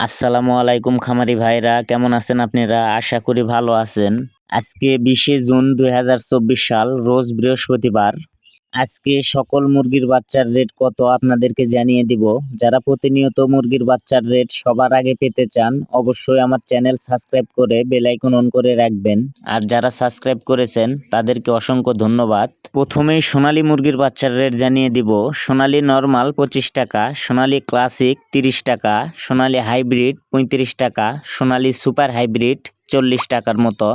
আসসালামু আলাইকুম খামারি ভাইরা, কেমন আছেন আপনারা? আশা করি ভালো আছেন। আজকে 20শে জুন 2024 সাল, রোজ বৃহস্পতিবার। আজকে সকল মুরগির বাচ্চার রেট কত আপনাদেরকে জানিয়ে দিব। যারা প্রতিনিয়ত মুরগির বাচ্চার রেট সবার আগে পেতে চান, অবশ্যই আমার চ্যানেল সাবস্ক্রাইব করে বেল আইকন অন করে রাখবেন। আর যারা সাবস্ক্রাইব করেছেন তাদেরকে অসংখ্য ধন্যবাদ। প্রথমেই সোনালী মুরগির বাচ্চার রেট জানিয়ে দিব। সোনালী নরমাল 25 টাকা, সোনালী ক্লাসিক 30 টাকা, সোনালী হাইব্রিড 35 টাকা, সোনালী সুপার হাইব্রিড 40 টাকার মতো,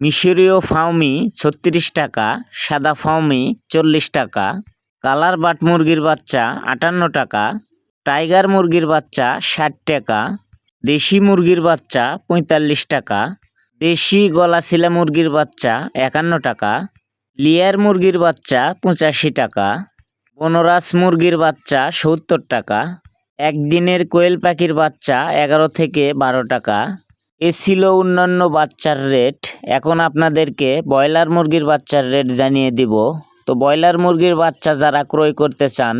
মিশরীয় ফাউমি 36 টাকা, সাদা ফাউমি 40 টাকা, কালার বাট মুরগির বাচ্চা 58 টাকা, টাইগার মুরগির বাচ্চা 60 টাকা, দেশি মুরগির বাচ্চা 45 টাকা, দেশি গলাশিলা মুরগির বাচ্চা 51 টাকা, লেয়ার মুরগির বাচ্চা 85 টাকা, বনরাজ মুরগির বাচ্চা 70 টাকা, একদিনের কোয়েল পাখির বাচ্চা 11 থেকে 12 টাকা। এ ছিল অন্যান্য বাচ্চার রেট। এখন আপনাদেরকে ব্রয়লার মুরগির বাচ্চার রেট জানিয়ে দিব। তো ব্রয়লার মুরগির বাচ্চা যারা ক্রয় করতে চান,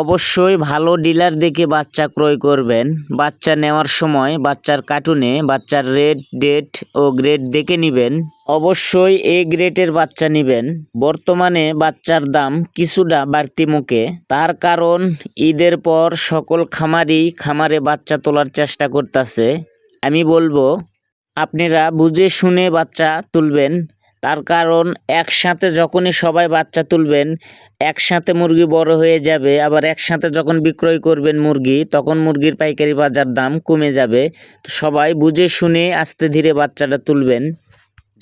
অবশ্যই ভালো ডিলার দেখে বাচ্চা ক্রয় করবেন। বাচ্চা নেওয়ার সময় বাচ্চার কার্টুনে বাচ্চার রেট, ডেট ও গ্রেড দেখে নেবেন। অবশ্যই এ গ্রেডের বাচ্চা নেবেন। বর্তমানে বাচ্চার দাম কিছুটা বাড়তি মুখে, তার কারণ ঈদের পর সকল খামারে বাচ্চা তোলার চেষ্টা করতেছে। আমি বলবো আপনারা বুঝে শুনে বাচ্চা তুলবেন। তার কারণ একসাথে যখনই সবাই বাচ্চা তুলবেন, একসাথে মুরগি বড় হয়ে যাবে। আবার একসাথে যখন বিক্রয় করবেন মুরগি, তখন মুরগির পাইকারি বাজার দাম কমে যাবে। তো সবাই বুঝে শুনে আস্তে ধীরে বাচ্চাটা তুলবেন।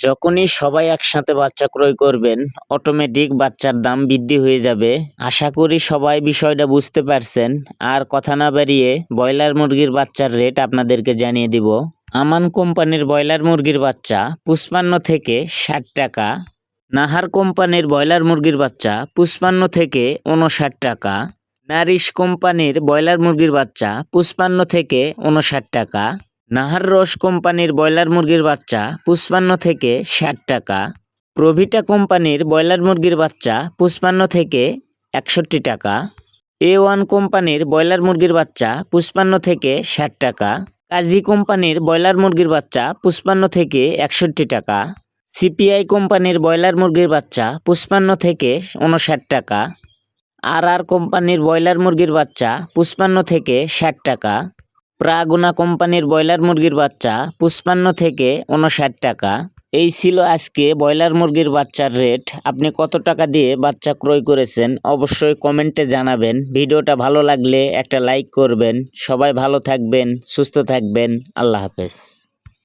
যখনই সবাই একসাথে বাচ্চা ক্রয় করবেন, অটোমেটিক বাচ্চার দাম বৃদ্ধি হয়ে যাবে। আশা করি সবাই বিষয়টা বুঝতে পারছেন। আর কথা না বাড়িয়ে ব্রয়লার মুরগির বাচ্চার রেট আপনাদেরকে জানিয়ে দিব। আমান কোম্পানির ব্রয়লার মুরগির বাচ্চা 55 থেকে 60 টাকা, নাহার কোম্পানির ব্রয়লার মুরগির বাচ্চা 55 থেকে 59 টাকা, নারিশ কোম্পানির ব্রয়লার মুরগির বাচ্চা 55 থেকে 59 টাকা, নাহার রস কোম্পানির ব্রয়লার মুরগির বাচ্চা 55 থেকে 60 টাকা, প্রভিটা কোম্পানির ব্রয়লার মুরগির বাচ্চা 55 থেকে 61 টাকা, A1 কোম্পানির ব্রয়লার মুরগির বাচ্চা 55 থেকে 60 টাকা, কাজী কোম্পানির ব্রয়লার মুরগির বাচ্চা 55 থেকে 61 টাকা, সিপিআই কোম্পানির ব্রয়লার মুরগির বাচ্চা 55 থেকে 59 টাকা, আর কোম্পানির ব্রয়লার মুরগির বাচ্চা 55 থেকে 60 টাকা, প্রাগুনা কোম্পানির ব্রয়লার মুরগির বাচ্চা 55 থেকে 59 টাকা। এই ছিল আজকে ব্রয়লার মুরগির বাচ্চার রেট। আপনি কত টাকা দিয়ে বাচ্চা ক্রয় করেছেন অবশ্যই কমেন্টে জানাবেন। ভিডিওটা ভালো লাগলে একটা লাইক করবেন। সবাই ভালো থাকবেন, সুস্থ থাকবেন। আল্লাহ হাফেজ।